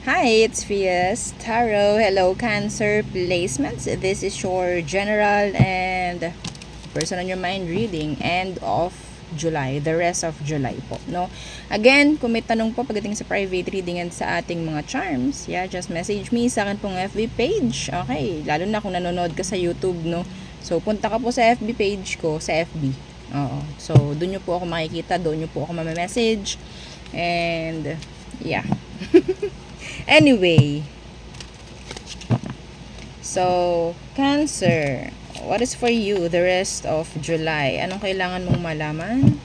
Hi, it's Fias Tarot. Hello, Cancer placements. This is your general and person on your mind reading end of July, the rest of July po, no? Again, kung may tanong po pagdating sa private reading and sa ating mga charms, yeah, just message me sa akin pong FB page. Okay, lalo na kung nanonood ka sa YouTube, no? So, punta ka po sa FB page ko, sa FB. Oo. So, doon nyo po ako makikita, doon nyo po ako mamamessage. And, yeah. Anyway, so, Cancer, what is for you the rest of July? Anong kailangan mong malaman?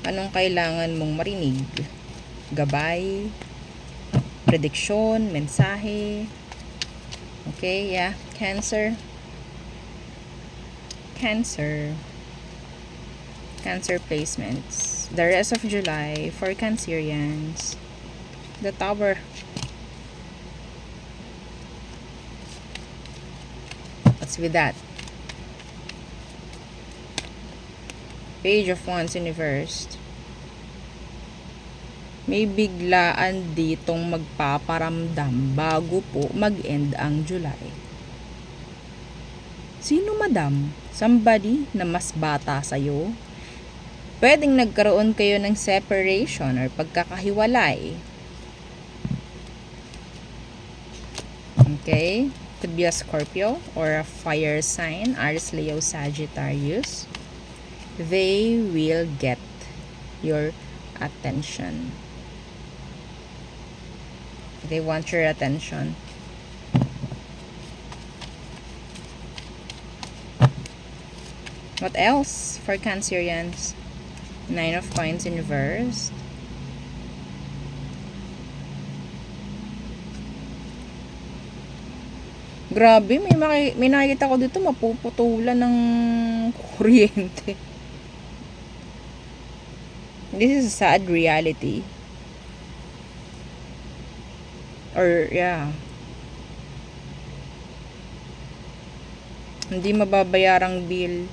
Anong kailangan mong marinig? Gabay? Prediksyon? Mensahe? Okay, yeah. Cancer. Cancer placements. The rest of July for Cancerians. The Tower. What's with that? Page of Wands Universe. May biglaan ditong magpaparamdam bago po mag-end ang July. Sino, madam? Somebody na mas bata sa'yo? Pwedeng nagkaroon kayo ng separation or pagkakahiwalay. Okay? Could be a Scorpio or a fire sign, Aries, Leo, Sagittarius. They will get your attention. They want your attention. What else for Cancerians? Nine of Coins in reverse. Grabe, may nakikita ko dito mapuputulan ng kuryente. This is a sad reality. Or, yeah. Hindi mababayarang bill.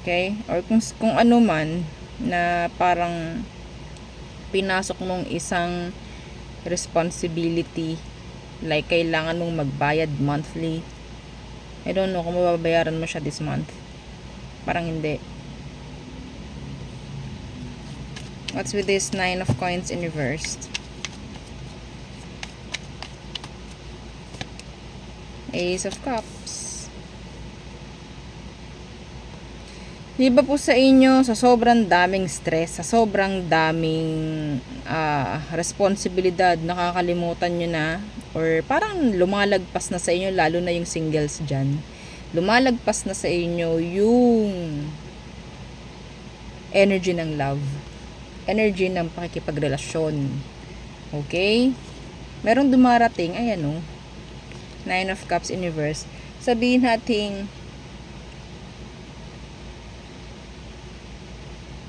Okay? Or kung ano man na parang pinasok mong isang responsibility, like kailangan mong magbayad monthly. I don't know kung mababayaran mo siya this month. Parang hindi. What's with this Nine of Coins in reverse? Ace of Cups. Di ba po sa inyo, sa sobrang daming stress, sa sobrang daming responsibilidad, nakakalimutan nyo na, or parang lumalagpas na sa inyo, lalo na yung singles dyan, lumalagpas na sa inyo yung energy ng love, energy ng pakikipagrelasyon. Okay? Merong dumarating, ayan o, Nine of Cups in reverse. Sabihin natin,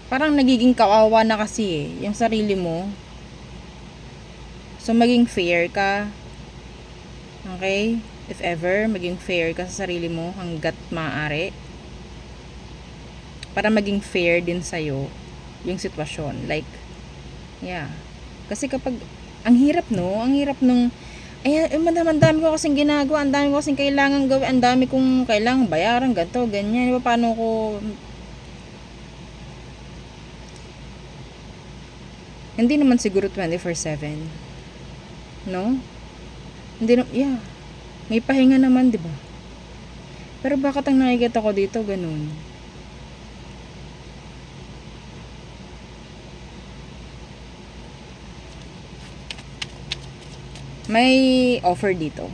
parang nagiging kawawa na kasi yung sarili mo. So, maging fair ka. Okay? If ever, maging fair ka sa sarili mo hanggat maaari. Para maging fair din sa'yo yung sitwasyon. Like, yeah. Kasi kapag, ang hirap no? Ang hirap nung, ay, ang dami ko kasing ginagawa, ang dami ko kasing kailangan gawin, ang dami kong kailangan bayaran, ganito, ganyan. Diba, paano ko hindi naman siguro 24/7. No? Hindi na, yeah. May pahinga naman, 'di ba? Pero bakit ang nakikita ko dito ganun? May offer dito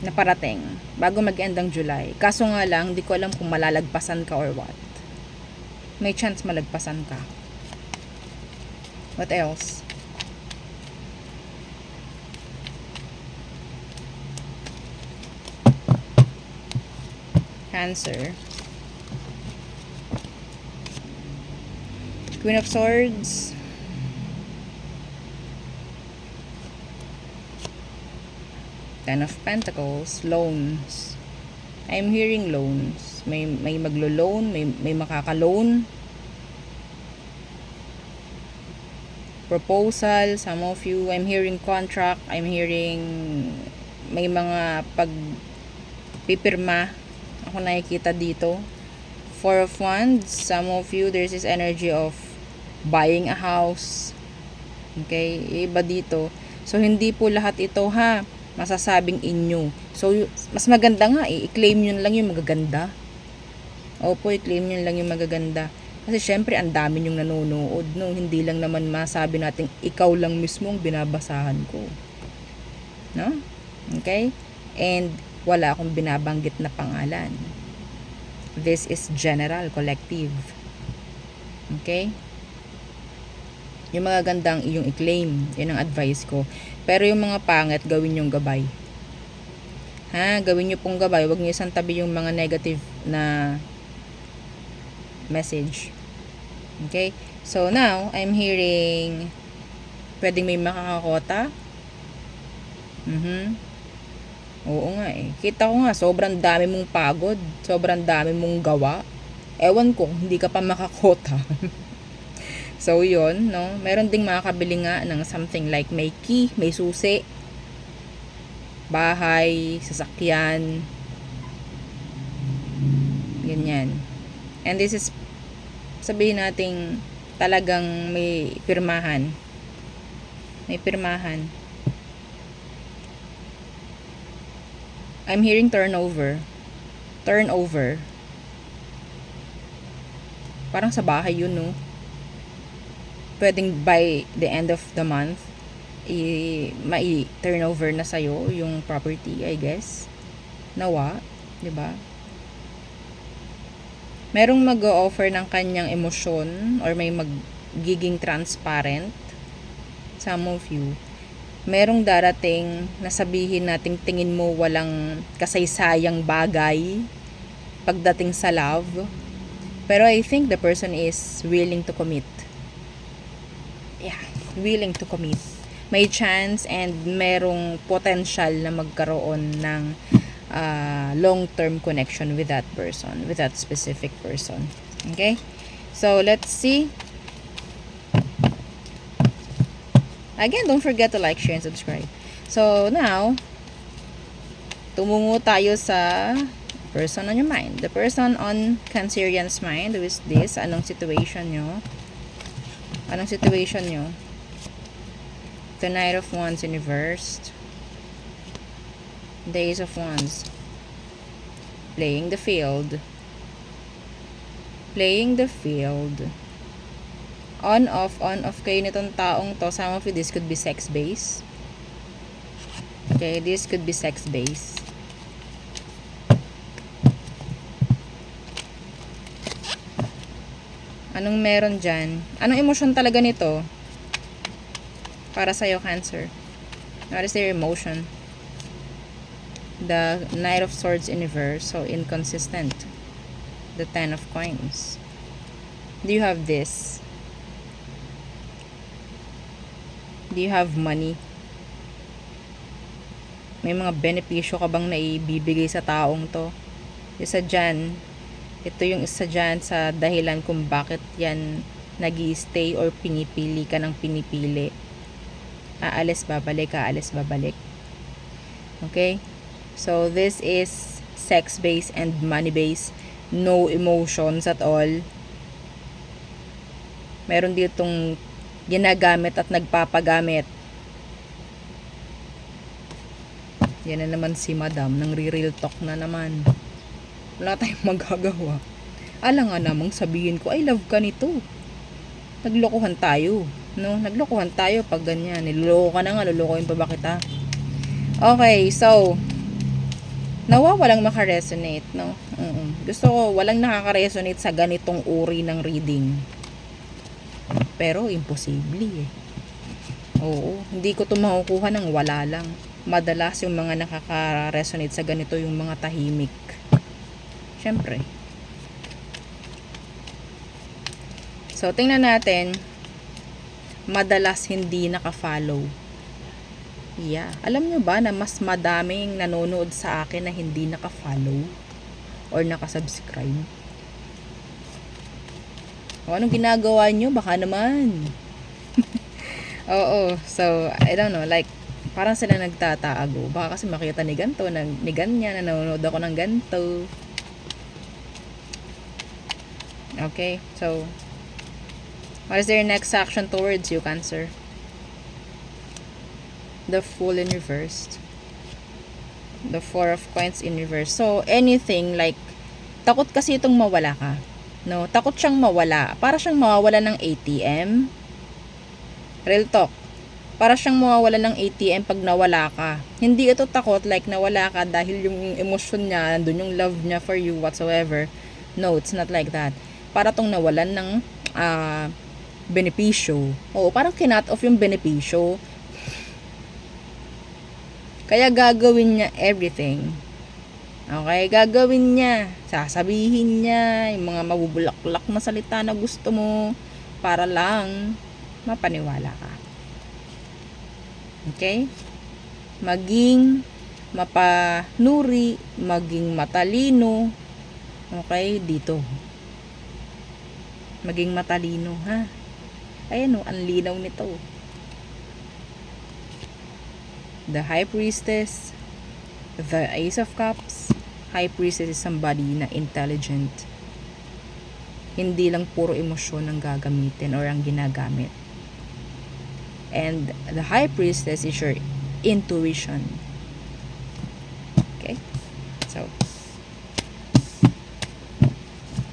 na parating bago mag-end ang July. Kaso nga lang, hindi ko alam kung malalagpasan ka or what. May chance malagpasan ka. What else? Cancer. Queen of Swords. Ten of Pentacles. Loans. I'm hearing loans. may maglo-loan, may makaka-loan. Proposal, some of you, I'm hearing contract, I'm hearing may mga pagpipirma ako nakikita dito. Four of Wands, some of you, there's this energy of buying a house. Okay, iba dito. So, hindi po lahat ito masasabing inyo. So, mas maganda nga i-claim nyo lang yung magaganda. Opo, i-claim nyo lang yung magaganda. Kasi syempre, ang dami nyong nanonood, no? Hindi lang naman masabi natin, ikaw lang mismo ang binabasahan ko. No? Okay? And, wala akong binabanggit na pangalan. This is general, collective. Okay? Yung mga gandang iyong i-claim. Yun ang advice ko. Pero yung mga pangit, gawin yung gabay. Gawin nyo pong gabay. Huwag nyo isantabi yung mga negative na message. Okay? So now, I'm hearing pwedeng may makakakota. Oo nga eh. Kita ko nga, sobrang dami mong pagod. Sobrang dami mong gawa. Ewan ko, hindi ka pa makakota. So, yun, no? Meron ding makakabili nga ng something like may key, may susi, bahay, sasakyan, ganyan. And this is, sabihin nating talagang may pirmahan. May pirmahan. I'm hearing turnover. Turnover. Parang sa bahay yun, no? Pwedeng by the end of the month, mai-turnover na sa'yo yung property, I guess. Nawa, diba? Merong mag-o-offer ng kanyang emosyon or may magiging transparent. Some of you. Merong darating na sabihin nating tingin mo walang kasaysayang bagay pagdating sa love. Pero I think the person is willing to commit. Yeah, willing to commit. May chance and merong potential na magkaroon ng long-term connection with that person, with that specific person. Okay? So, let's see. Again, don't forget to like, share, and subscribe. So, now, tumungo tayo sa person on your mind. The person on Cancerian's mind, who is this? Anong situation nyo? Anong situation nyo? The Knight of Wands reversed. The Ace of Wands. Playing the field. Playing the field. On, off kayo nitong taong to. Some of you, this could be sex-based. Okay, this could be sex-based. Anong meron dyan? Anong emosyon talaga nito? Para sa'yo, Cancer. What is their emotion? The Knight of Swords in reverse. So, inconsistent. The Ten of Coins. Do you have this? Do you have money? May mga benepisyo ka bang naibibigay sa taong to? Isa dyan. Ito yung isa dyan sa dahilan kung bakit yan nag-i-stay or pinipili ka ng pinipili. Aalis, babalik, aalis, babalik. Okay? So, this is sex-based and money-based. No emotions at all. Meron ditong ginagamit at nagpapagamit. Yan na naman si Madam. Nang real talk na naman. Wala tayong magagawa. Alam nga namang sabihin ko, I love ka nito. Naglokohan tayo. No? Naglokohan tayo pag ganyan. Niloloko ka na nga, lolokohin pa ba kita? Okay, so, nawa walang makaresonate, no? Gusto ko, walang nakaka-resonate sa ganitong uri ng reading. Pero, imposible eh. Oo, hindi ko ito makukuha ng wala lang. Madalas yung mga nakaka-resonate sa ganito yung mga tahimik. Siyempre. So, tingnan natin. Madalas hindi naka-follow. Yeah. Alam nyo ba na mas madaming nanonood sa akin na hindi naka-follow? or nakasubscribe. O, anong ginagawa nyo? Baka naman. Oo, so, I don't know, like, parang sila nagtataago. Baka kasi makita ni ganito, ni ganyan, nanonood ako ng ganito. Okay, so, what is their next action towards you, Cancer? The Fool in reverse. The Four of Coins in reverse. So, anything, like, takot kasi itong mawala ka. No, takot siyang mawala. Para siyang mawawala ng ATM. Real talk. Para siyang mawawala ng ATM pag nawala ka. Hindi ito takot like nawala ka dahil yung emosyon niya, nandun yung love niya for you, whatsoever. No, it's not like that. Para tong nawalan ng benepisyo. Oo, parang kinat off yung benepisyo. Kaya gagawin niya everything. Okay, gagawin niya. Sasabihin niya yung mga mabubulaklak na salita na gusto mo para lang mapaniwala ka. Okay? Maging mapanuri, maging matalino. Okay, dito. Maging matalino, ha? Ayan o, ang linaw nito. The High Priestess, the Ace of Cups. High Priestess is somebody na intelligent. Hindi lang puro emosyon ang gagamitin or ang ginagamit. And the High Priestess is your intuition. Okay? So,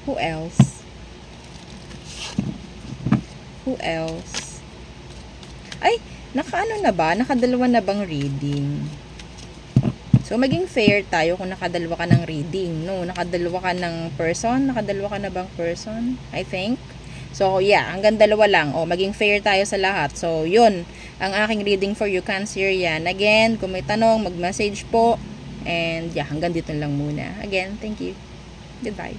who else? Who else? Ay, nakaano na ba? Nakadalawa na bang reading? So, maging fair tayo kung nakadalawa ka ng reading. No, nakadalawa ka ng person. Nakadalawa ka na bang person? I think. So, yeah, hanggang dalawa lang. O, maging fair tayo sa lahat. So, yun, ang aking reading for you, Cancer, yan. Again, kung may tanong, mag-message po. And, yeah, hanggang dito lang muna. Again, thank you. Goodbye.